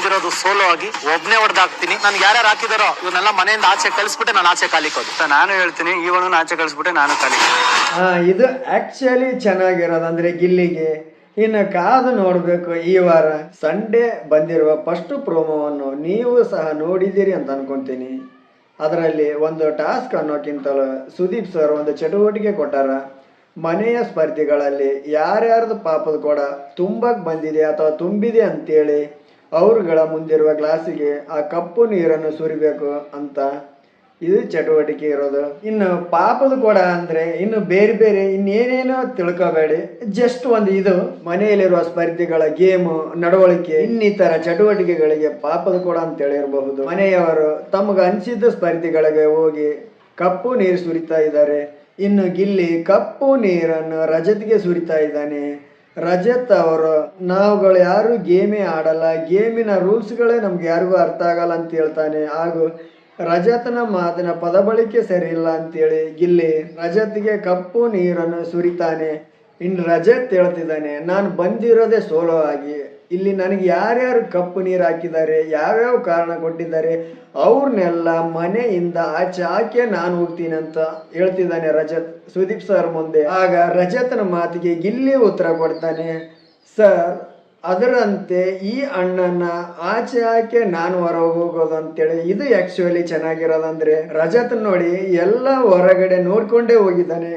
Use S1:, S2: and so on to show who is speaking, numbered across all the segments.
S1: ಬಂದಿರೋದು ಸೋಲೋ ಆಗಿ ಒಬ್ನೇ ಹೊಡೆದಾಕ್ತೀನಿ. ನನ್ಗೆ ಯಾರ್ಯಾರು ಹಾಕಿದಾರೋ ಇವನ್ನೆಲ್ಲ ಮನೆಯಿಂದ ಆಚೆ ಕಳಿಸ್ಬಿಟ್ಟೆ ನಾನು ಆಚೆ ಕಾಲಿಕೋದು. ನಾನು ಹೇಳ್ತೀನಿ ಇವನು ಆಚೆ ಕಳಿಸ್ಬಿಟ್ಟೆ ನಾನು ಕಾಲಿ.
S2: ಇದು ಆಕ್ಚುಲಿ ಚೆನ್ನಾಗಿರೋದು ಅಂದ್ರೆ ಗಿಲ್ಲಿಗೆ. ಇನ್ನು ಕಾದು ನೋಡಬೇಕು. ಈ ವಾರ ಸಂಡೇ ಬಂದಿರುವ ಫಸ್ಟ್ ಪ್ರೋಮೋವನ್ನು ನೀವು ಸಹ ನೋಡಿದ್ದೀರಿ ಅಂತ ಅನ್ಕೊಂತೀನಿ. ಅದರಲ್ಲಿ ಒಂದು ಟಾಸ್ಕ್ ಅನ್ನೋಕ್ಕಿಂತಲೂ ಸುದೀಪ್ ಸರ್ ಒಂದು ಚಟುವಟಿಕೆ ಕೊಟ್ಟಾರ. ಮನೆಯ ಸ್ಪರ್ಧಿಗಳಲ್ಲಿ ಯಾರ್ಯಾರ್ದು ಪಾಪದ ಕೂಡ ತುಂಬಕ್ಕೆ ಬಂದಿದೆ ಅಥವಾ ತುಂಬಿದೆ ಅಂತೇಳಿ ಅವ್ರುಗಳ ಮುಂದಿರುವ ಗ್ಲಾಸಿಗೆ ಆ ಕಪ್ಪು ನೀರನ್ನು ಸುರಿಬೇಕು ಅಂತ ಇದು ಚಟುವಟಿಕೆ ಇರೋದು. ಇನ್ನು ಪಾಪದ ಕೊಡ ಅಂದ್ರೆ ಇನ್ನು ಬೇರೆ ಬೇರೆ ಇನ್ನೇನೇನೋ ತಿಳ್ಕೋಬೇಡಿ. ಜಸ್ಟ್ ಒಂದು ಇದು ಮನೆಯಲ್ಲಿರುವ ಸ್ಪರ್ಧಿಗಳ ಗೇಮು, ನಡವಳಿಕೆ, ಇನ್ನಿತರ ಚಟುವಟಿಕೆಗಳಿಗೆ ಪಾಪದ ಕೊಡ ಅಂತ ಹೇಳಿರಬಹುದು. ಮನೆಯವರು ತಮಗೆ ಅನಿಸಿದ್ದ ಸ್ಪರ್ಧಿಗಳಿಗೆ ಹೋಗಿ ಕಪ್ಪು ನೀರು ಸುರಿತಾ ಇದ್ದಾರೆ. ಇನ್ನು ಗಿಲ್ಲಿ ಕಪ್ಪು ನೀರನ್ನು ರಜತ್ಗೆ ಸುರಿತಾ ಇದ್ದಾನೆ. ರಜತ್ ಅವರು ನಾವುಗಳು ಯಾರು ಗೇಮೇ ಆಡಲ್ಲ, ಗೇಮಿನ ರೂಲ್ಸ್ಗಳೇ ನಮ್ಗೆ ಯಾರಿಗೂ ಅರ್ಥ ಆಗಲ್ಲ ಅಂತ ಹೇಳ್ತಾನೆ. ಹಾಗೂ ರಜತ್ನ ಮಾತಿನ ಪದ ಬಳಕೆ ಸರಿ ಇಲ್ಲ ಅಂತೇಳಿ ಗಿಲ್ಲಿ ರಜತ್ಗೆ ಕಪ್ಪು ನೀರನ್ನು ಸುರಿತಾನೆ. ಇನ್ನು ರಜತ್ ಹೇಳ್ತಿದ್ದಾನೆ, ನಾನು ಬಂದಿರೋದೇ ಸೋಲೋ ಆಗಿ, ಇಲ್ಲಿ ನನಗೆ ಯಾರ್ಯಾರು ಕಪ್ಪು ನೀರು ಹಾಕಿದ್ದಾರೆ, ಯಾವ್ಯಾವ ಕಾರಣ ಕೊಟ್ಟಿದ್ದಾರೆ ಅವ್ರನ್ನೆಲ್ಲ ಮನೆಯಿಂದ ಆಚೆ ಹಾಕಿ ನಾನು ಹೋಗ್ತೀನಿ ಅಂತ ಹೇಳ್ತಿದ್ದಾನೆ ರಜತ್ ಸುದೀಪ್ ಸರ್ ಮುಂದೆ. ಆಗ ರಜತ್ನ ಮಾತಿಗೆ ಗಿಲ್ಲಿ ಉತ್ತರ ಕೊಡ್ತಾನೆ, ಸರ್ ಅದರಂತೆ ಈ ಅಣ್ಣನ ಆಚೆ ಹಾಕಿ ನಾನು ಹೊರಗೆ ಹೋಗೋದು ಅಂತೇಳಿ. ಇದು ಆಕ್ಚುಲಿ ಚೆನ್ನಾಗಿರೋದಂದ್ರೆ ರಜತ್ ನೋಡಿ ಎಲ್ಲ ಹೊರಗಡೆ ನೋಡ್ಕೊಂಡೇ ಹೋಗಿದ್ದಾನೆ.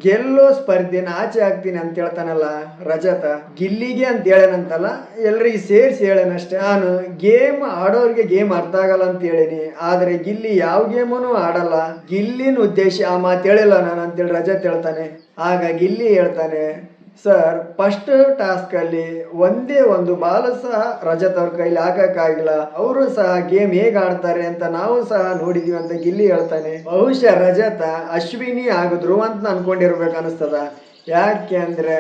S2: ಗೆಲ್ಲೋ ಸ್ಪರ್ಧೆನ ಆಚೆ ಹಾಕ್ತೀನಿ ಅಂತ ಹೇಳ್ತಾನಲ್ಲ ರಜತ, ಗಿಲ್ಲಿಗೆ ಅಂತ ಹೇಳೇನಂತಲ್ಲ, ಎಲ್ರಿಗೆ ಸೇರಿಸಿ ಹೇಳೇನಷ್ಟೇ. ನಾನು ಗೇಮ್ ಆಡೋರಿಗೆ ಗೇಮ್ ಅರ್ಥ ಆಗಲ್ಲ ಅಂತ ಹೇಳಿನಿ, ಆದ್ರೆ ಗಿಲ್ಲಿ ಯಾವ ಗೇಮನು ಆಡಲ್ಲ, ಗಿಲ್ಲಿನ ಉದ್ದೇಶ ಆ ಮಾತು ಹೇಳಿಲ್ಲ ನಾನು ಅಂತೇಳಿ ರಜತ್ ಹೇಳ್ತಾನೆ. ಆಗ ಗಿಲ್ಲಿ ಹೇಳ್ತಾನೆ, ಸರ್ ಫಸ್ಟ್ ಟಾಸ್ಕ್ ಅಲ್ಲಿ ಒಂದೇ ಒಂದು ಬಾಲ್ ಸಹ ರಜತ್ ಅವ್ರ ಕೈಲಿ ಹಾಕಕ್ಕಾಗಿಲ್ಲ, ಅವರು ಸಹ ಗೇಮ್ ಹೇಗ್ ಆಡ್ತಾರೆ ಅಂತ ನಾವು ಸಹ ನೋಡಿದೀವಿ ಅಂತ ಗಿಲ್ಲಿ ಹೇಳ್ತಾನೆ. ಬಹುಶಃ ರಜತ ಅಶ್ವಿನಿ ಹಾಗೂ ಧ್ರುವ ಅಂತ ಅನ್ಕೊಂಡಿರ್ಬೇಕು ಅನಿಸ್ತದ. ಯಾಕೆ ಅಂದ್ರೆ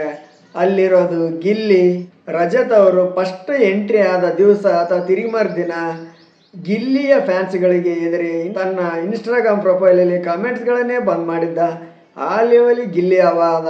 S2: ಅಲ್ಲಿರೋದು ಗಿಲ್ಲಿ. ರಜತ್ ಅವರು ಫಸ್ಟ್ ಎಂಟ್ರಿ ಆದ ದಿವಸ ಅಥವಾ ತಿರುಮರ್ ದಿನ ಗಿಲ್ಲಿಯ ಫ್ಯಾನ್ಸ್ಗಳಿಗೆ ಎದುರಿ ತನ್ನ ಇನ್ಸ್ಟಾಗ್ರಾಮ್ ಪ್ರೊಫೈಲಲ್ಲಿ ಕಮೆಂಟ್ಸ್ಗಳನ್ನೇ ಬಂದ್ ಮಾಡಿದ್ದ. ಆ ಲೆವೆಲಿ ಗಿಲ್ಲಿ ಅವಾದ.